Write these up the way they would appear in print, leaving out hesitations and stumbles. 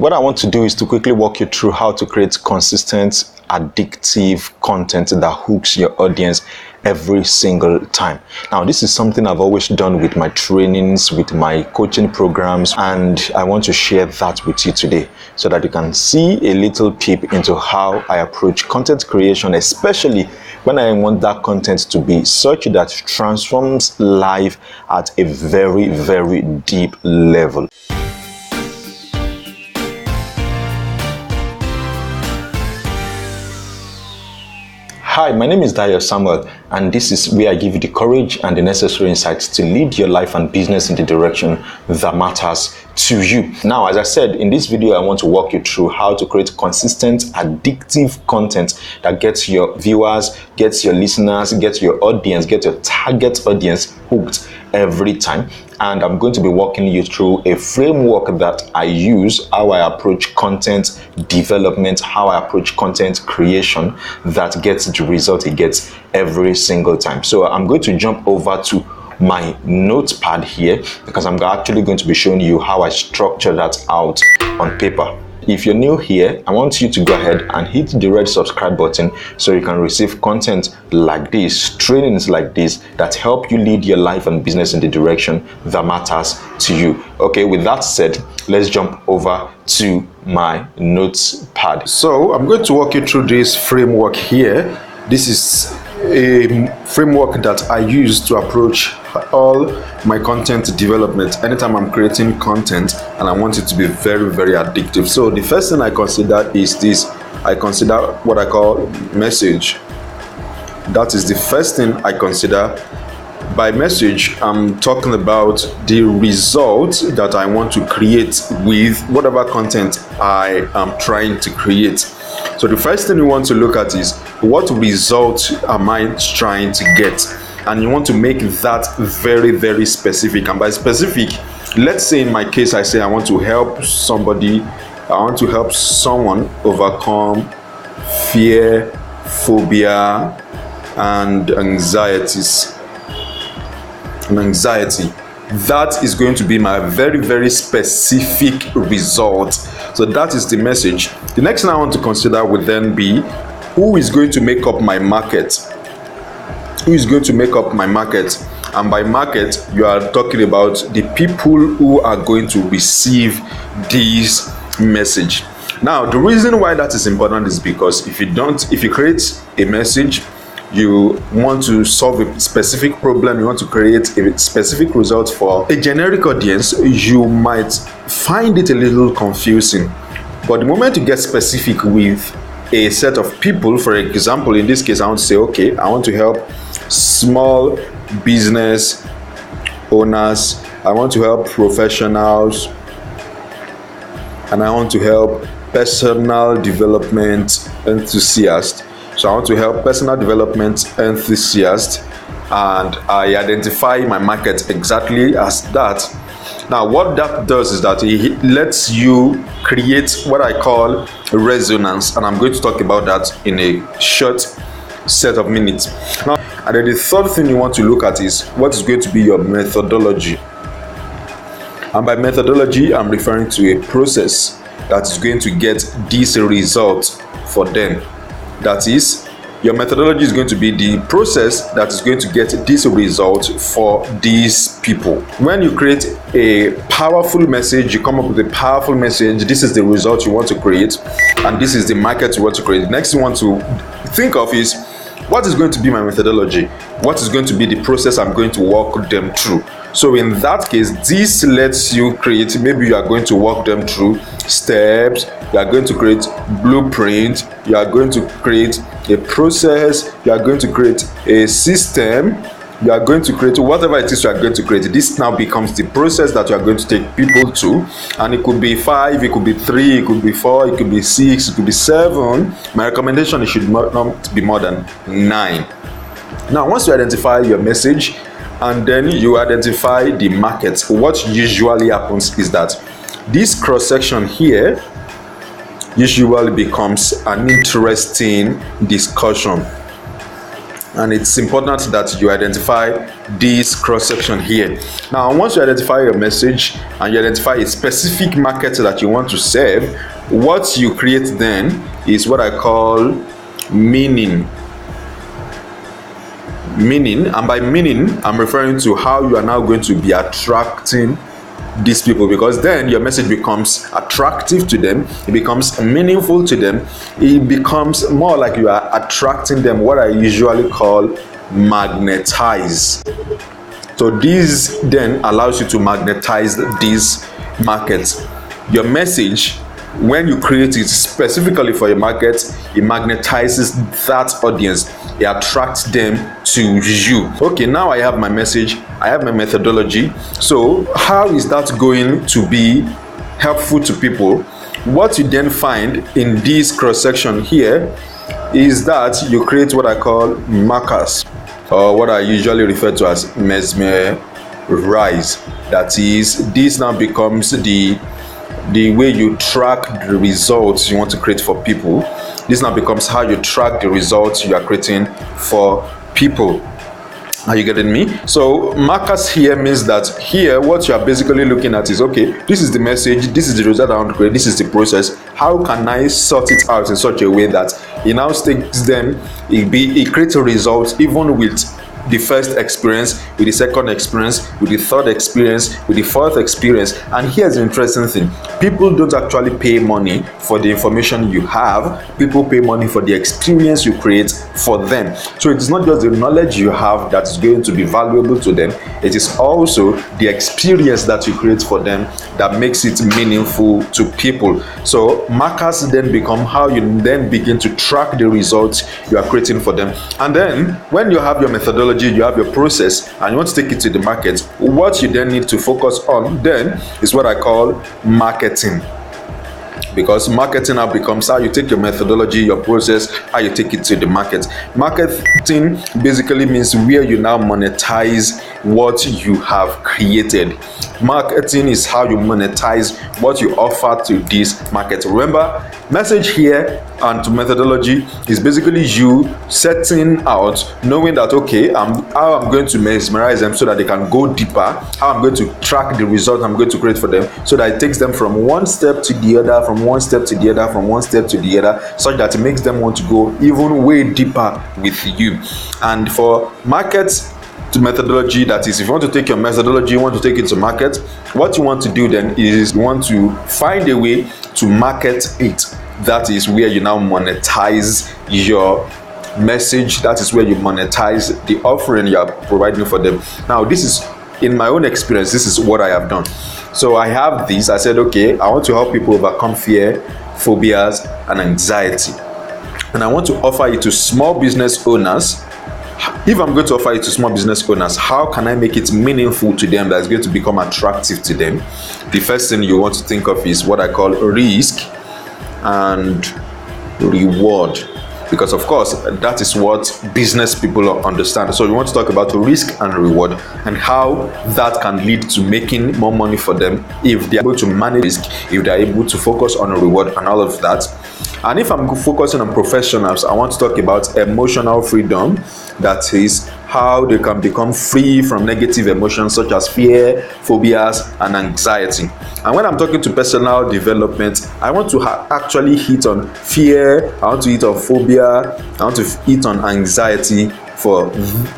What I want to do is to quickly walk you through how to create consistent, addictive content that hooks your audience every single time. Now, this is something I've always done with my trainings, with my coaching programs, and I want to share that with you today so that you can see a little peep into how I approach content creation, especially when I want that content to be such that transforms life at a very, very deep level. Hi, my name is Dayo Samuel, and this is where I give you the courage and the necessary insights to lead your life and business in the direction that matters to you. Now, as I said, in this video, I want to walk you through how to create consistent, addictive content that gets your viewers, gets your listeners, gets your audience, gets your target audience hooked every time. And I'm going to be walking you through a framework that I use, how I approach content development, how I approach content creation that gets the result it gets every single time. So I'm going to jump over to my notepad here because I'm actually going to be showing you how I structure that out on paper. If you're new here, I want you to go ahead and hit the red subscribe button so you can receive content like this, trainings like this that help you lead your life and business in the direction that matters to you. Okay, with that said, let's jump over to my notepad. So I'm going to walk you through this framework here. This is a framework that I use to approach all my content development anytime I'm creating content and I want it to be very, very addictive. So the first thing I consider is this. I consider what I call message. That is the first thing I consider. By message, I'm talking about the result that I want to create with whatever content I am trying to create. So the first thing you want to look at is what result am I trying to get? And you want to make that very, very specific. And by specific, let's say in my case, I say I want to help somebody, I want to help someone overcome fear, phobia, and anxiety. That is going to be my very, very specific result. So that is the message. The next thing I want to consider would then be who is going to make up my market. Who is going to make up my market? And by market, you are talking about the people who are going to receive this message. Now, the reason why that is important is because if you create a message, you want to solve a specific problem, you want to create a specific result for a generic audience, you might find it a little confusing. But the moment you get specific with a set of people, for example, in this case, I want to say, okay, I want to help small business owners, I want to help professionals, and I want to help personal development enthusiasts. So I want to help personal development enthusiasts, and I identify my market exactly as that. Now, what that does is that it lets you create what I call resonance, and I'm going to talk about that in a short set of minutes. Now, and then the third thing you want to look at is what is going to be your methodology. And by methodology, I'm referring to a process that is going to get this result for them. That is, your methodology is going to be the process that is going to get this result for these people. When you create a powerful message, you come up with a powerful message, this is the result you want to create, and this is the market you want to create. The next thing you want to think of is, what is going to be my methodology? What is going to be the process I'm going to walk them through? So in that case, this lets you create, maybe you are going to walk them through steps, you are going to create blueprint, you are going to create a process, you are going to create a system, you are going to create whatever it is you are going to create. This now becomes the process that you are going to take people to, and it could be 5, it could be 3, it could be 4, it could be 6, it could be 7. My recommendation, it should not be more than 9. Now, once you identify your message and then you identify the market, what usually happens is that this cross section here usually becomes an interesting discussion. And it's important that you identify this cross section here. Now, once you identify your message and you identify a specific market that you want to serve, what you create then is what I call meaning. And by meaning, I'm referring to how you are now going to be attracting these people, because then your message becomes attractive to them, it becomes meaningful to them, it becomes more like you are attracting them, what I usually call magnetize. So this then allows you to magnetize these markets. Your message, when you create it specifically for your market, it magnetizes that audience, it attracts them to you. Okay, now I have my message, I have my methodology. So how is that going to be helpful to people? What you then find in this cross section here is that you create what I call markers, or what I usually refer to as mesmerize. That is, this now becomes the way you track the results you want to create for people. This now becomes how you track the results you are creating for people. Are you getting me? So markers here means that here what you are basically looking at is, okay, this is the message, this is the result I want to create, this is the process. How can I sort it out in such a way that it now takes them, it creates a result even with the first experience, with the second experience, with the third experience, with the fourth experience. And here's the interesting thing: people don't actually pay money for the information you have, people pay money for the experience you create for them. So it's not just the knowledge you have that is going to be valuable to them, it is also the experience that you create for them that makes it meaningful to people. So markers then become how you then begin to track the results you are creating for them. And then when you have your methodology, you have your process, and you want to take it to the market, what you then need to focus on then is what I call marketing. Because marketing now becomes how you take your methodology, your process, how you take it to the market. Marketing basically means where you now monetize what you have created. Marketing is how you monetize what you offer to this market. Remember, message here and methodology is basically you setting out, knowing that, okay, how I'm going to mesmerize them so that they can go deeper, how I'm going to track the result I'm going to create for them, so that it takes them from one step to the other, from one step to the other, from one step to the other, such that it makes them want to go even way deeper with you. And for markets to methodology, that is, if you want to take your methodology, you want to take it to market, what you want to do then is you want to find a way to market it. That is where you now monetize your message. That is where you monetize the offering you are providing for them. Now, this is, in my own experience, this is what I have done. So I have this, I said, okay, I want to help people overcome fear, phobias, and anxiety. And I want to offer it to small business owners. If I'm going to offer it to small business owners, how can I make it meaningful to them that's going to become attractive to them? The first thing you want to think of is what I call risk and reward, because of course that is what business people understand. So we want to talk about risk and reward and how that can lead to making more money for them if they are able to manage risk, if they are able to focus on a reward and all of that. And if I'm focusing on professionals, I want to talk about emotional freedom. That is how they can become free from negative emotions such as fear, phobias, and anxiety. And when I'm talking to personal development, I want to actually hit on fear, I want to hit on phobia, I want to hit on anxiety for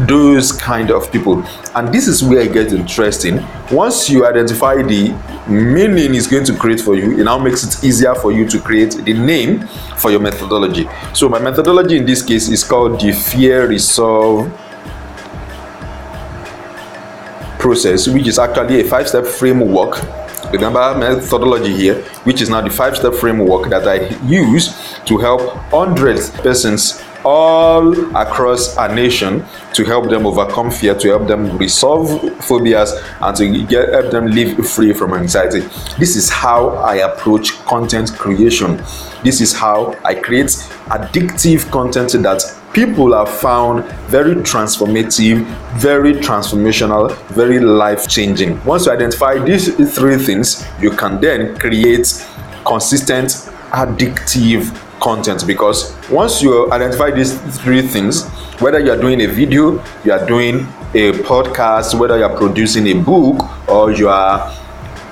those kind of people. And this is where it gets interesting. Once you identify the meaning it's going to create for you, it now makes it easier for you to create the name for your methodology. So my methodology in this case is called the Fear Resolve process, which is actually a 5-step framework. Remember methodology here, which is now the 5-step framework that I use to help hundreds of persons all across our nation, to help them overcome fear, to help them resolve phobias, and to help them live free from anxiety. This is how I approach content creation. This is how I create addictive content that people have found very transformative, very transformational, very life-changing. Once you identify these 3 things, you can then create consistent, addictive content, because once you identify these 3 things, Whether you are doing a video, you are doing a podcast, whether you are producing a book, or you are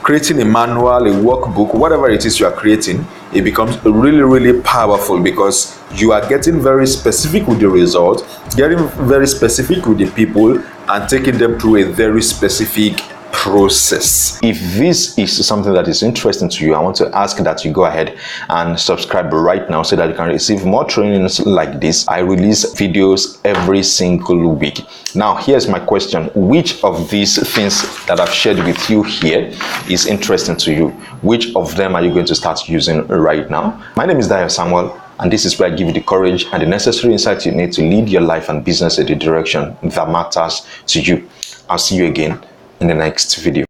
creating a manual, a workbook, whatever it is you are creating, it becomes really powerful because you are getting very specific with the result, getting very specific with the people, and taking them through a very specific process. If this is something that is interesting to you, I want to ask that you go ahead and subscribe right now so that you can receive more trainings like this. I release videos every single week. Now, here's my question. Which of these things that I've shared with you here is interesting to you? Which of them are you going to start using right now? My name is Dayo Samuel, and this is where I give you the courage and the necessary insights you need to lead your life and business in the direction that matters to you. I'll see you again in the next video.